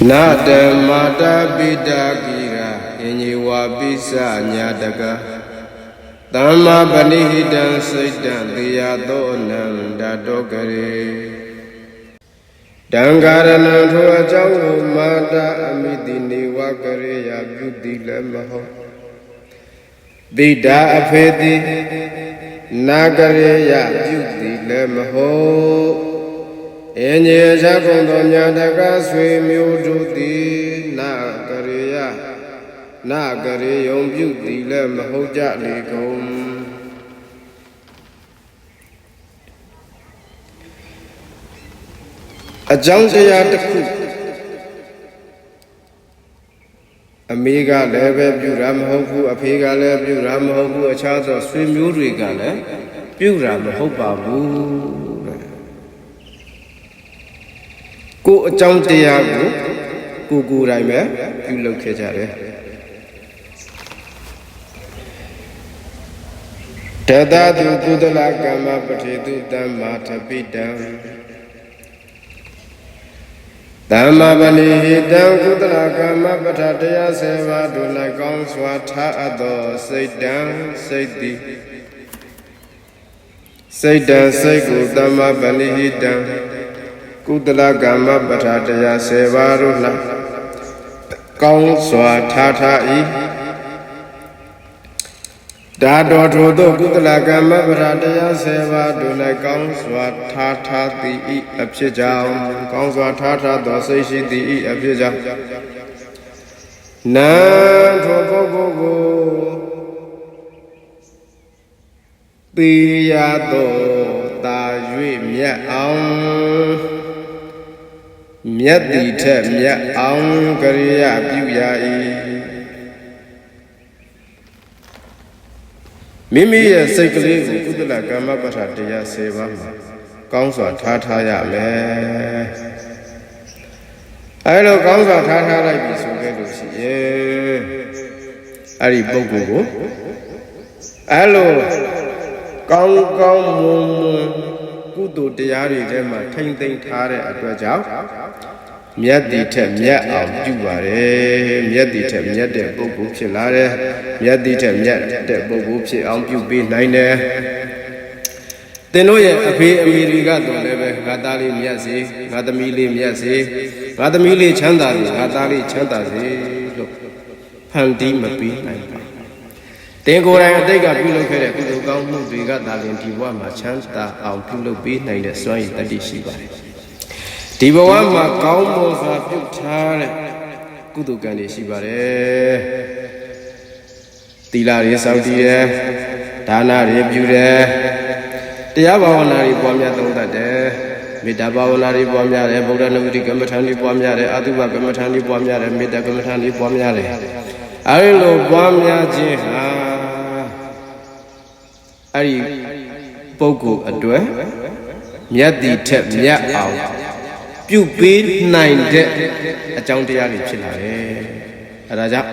Nada mata bida gira Inyi wabisa nyadaka Dhamma banihidan saidan Diyado nanda dogare Dangarana thua jawu mata Amidini wakare ya byuti lemaho Bida afedi Nagare ya byuti lemaho Enye jagondo nyadaka swe myuduti Nagare yong byuti lemaho jalikom Ajang jaya takku Amiga lebe byura mahoku Apiga lebe byura mahoku Achado swe myudriga le Byura mahobabu Ko ajang jaya ku rai me Byulok khe jare Dadadu kudala kama patidu dhamma tapidam Dhamma banihidan kudala kama patataya seva Dunai kong swatha ado Saidan saidi Saidan saiku dhamma banihidan Kudala kama patataya seva Dunai kong swatha i Dado thodo kudala kama patataya seva Dunai kong swatha ti i apchit jaung Kong swatha do sai shi ti i apchit jaung Nan thobo gogo Tiya do ta yue myat aung Myat ti thet myat aung Kariya pyuya i Mimi ye sai kale ko kudala kama patataya seva ma Kaung swatha ya me Ai lo kaung swatha lai bi so ke lo shi yin Ai ri puggol ko Ai lo kaung mum kudo taya de the ma thain thain tha de atwat jaung Myat ti thet myat aung pyu pare Myat ti thet myat de puggol phit la de Myat ti thet myat de puggol phit aung pyu pe nain de Teno ye ape amiri ka to le be nga ta li myat se nga thami li myat se nga thami li chanda se nga ta li chanda se lo phan ti ma pi nain ba Tin ko rai atait ka pyu lok khe de kudo kaung mu de ka ta lin di bwa ma chanda aung pyu lok pe nain de swan yi tatti shi pare Di bwa ma kaung mo swa pyu tha de kudo kan de shi pare Tila ri saw ti de dana ri pyu deတရားဘာဝနာတွေပွားများသုံးတတ်တယ်မေတ္တာဘာဝနာတွေပွားများတယ်ဗုဒ္ဓနုတိကမ္မထာတွေပွားများတယ်အတုပကမ္မထာတွေပွားများတယ်မေတ္တာကမ္မထာတွေပွားများတယ်အဲဒီလိုပွားများခြင်းဟာအဲဒီပုဂ္ဂိုလ်အတွက်မြတ်တိထက်မြတ်အောင်ပြုပေးနိုင်တဲ့အကြောင်းတရားတွေဖြစ်လာတယ်အဲဒါကြောင့်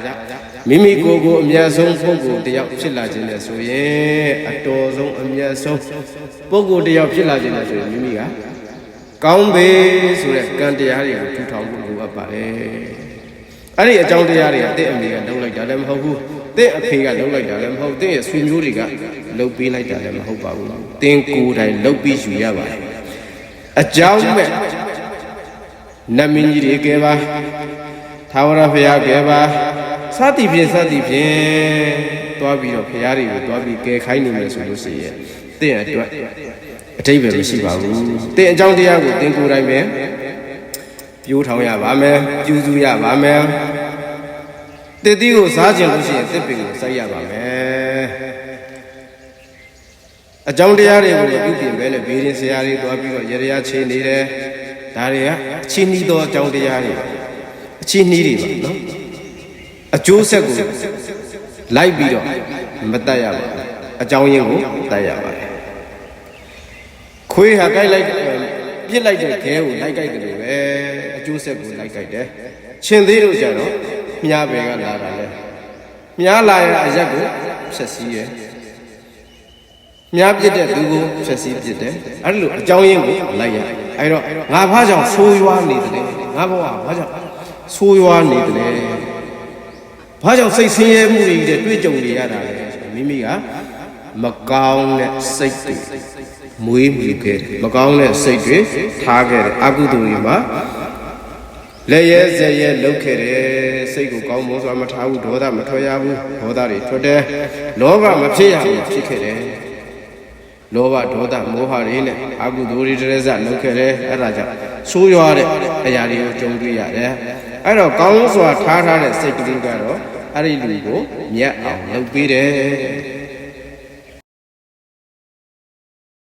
မိမိကိုယ်ကိုအမြတ်ဆုံးပုဂ္ဂိုလ်တယောက်ဖြစ်လာခြင်းနဲ့ဆိုရင်အတော်ဆုံးအမြတ်ဆုံးပုဂ္ဂိုလ်တယောက်ဖြစ်လာခြင်းနဲ့ဆိုရင်မိမိကကောင်းပေဆိုတဲ့ကံတရားတွေကိုထူထောင်ဖို့လိုအပ်ပါတယ်။အဲ့ဒီအကြောင်းတရားတွေကတင့်အမေကလုပ်လိုက်တာလည်းမဟုတ်ဘူး။တင့်အဖေကလုပ်လိုက်တာလည်းမဟုတ်။တင့်ရဲ့ဆွေမျိုးတွေကလုပ်ပေးလိုက်တာလည်းမဟုတ်ပါဘူး။တင့်ကိုယ်တိုင်လုပ်ပြီးယူရပါတယ်။အကြောင်းမဲ့နတ်မင်းကြီးတွေကဲပါထာဝရဘုရားကဲပါစသည်ဖြင့်တွားပြီးတော့ဖရာတွေကိုတွားပြီးကဲခိုင်းနေမယ်ဆိုလို့ရှိရင်တင့်အတွက်အထိပ္ပယ်မရှိပါဘူးတင့်အကြောင်းတရားကိုတင်ကိုယ်တိုင်ပဲပြိုးထောင်ရပါမယ်ကျူးစုရပါမယ်တစ်သီးကိုစားခြင်းလို့ရှိရင်တစ်ပင်ကိုစိုက်ရပါမယ်အကြောင်းတရားတွေကိုပြုပြင်ပဲလေဘေးရင်ဆရာတွေတွားပြီးတော့ရရချင်းနေတယ်ဒါတွေကအချင်းနှီးသောအကြောင်းတရားတွေအချင်းနှီးတွေပါနော်အကျိုးဆက်ကိုလိုက်ပြီးတော့မတတ်ရပါဘူးအကြောင်းရင်းကိုတတ်ရပါတယ်ခွေးဟာကြိုက်လိုက်ပြစ်လိုက်တဲ့ခဲကိုလိုက်ကြိုက်တယ်လို့ပဲအကျိုးဆက်ကိုလိုက်ကြိုက်တယ်ရှင်သေးတို့ကြတော့မြားပဲကလာတာလေမြားလာရအရက်ကိုဖြက်စီးရမြားပြစ်တဲ့သူကိုဖြက်စီးပြစ်တယ်အဲ့လိုအကြောင်းရင်းကိုလိုက်ရအဲ့တော့ငါဘာကြောင့်ဆိုးရွားနေတယ်ငါဘဝဘာကြောင့် ဆိုးရွားနေတယ်ဘာကြောင့်စိတ်ဆင်းရဲမှုတွေတွေ့ကြုံနေရတာလဲမိမိကမကောင်းတဲ့စိတ်တွေမွေးမြူခဲ့တယ်မကောင်းတဲ့စိတ်တွေထားခဲ့တယ်အကုသိုလ်တွေမှာလက်ရဲဇက်ရဲလုပ်ခဲ့တယ်စိတ်ကိုကောင်းမွန်စွာမထားဘူးဒေါသမထွက်ရဘူးဒေါသတွေထွက်တယ်လောဘမဖြစ်ရဘူးဖြစ်ခဲ့တယ်လောဘဒေါသမောဟတွေနဲ့အကုသိုလ်တွေတရဇက်လုပ်ခဲ့တယ်အဲ့ဒါကြောင့်ဆိုးရွားတဲ့အရာတွေကိုကြုံတွေ့ရတယ်အဲ့တော့ကောင်းစွာထားတဲ့စိတ်ကလေးကတော့အဲ့ဒီလူကိုမြတ်အောင်လုပ်ပေးတယ်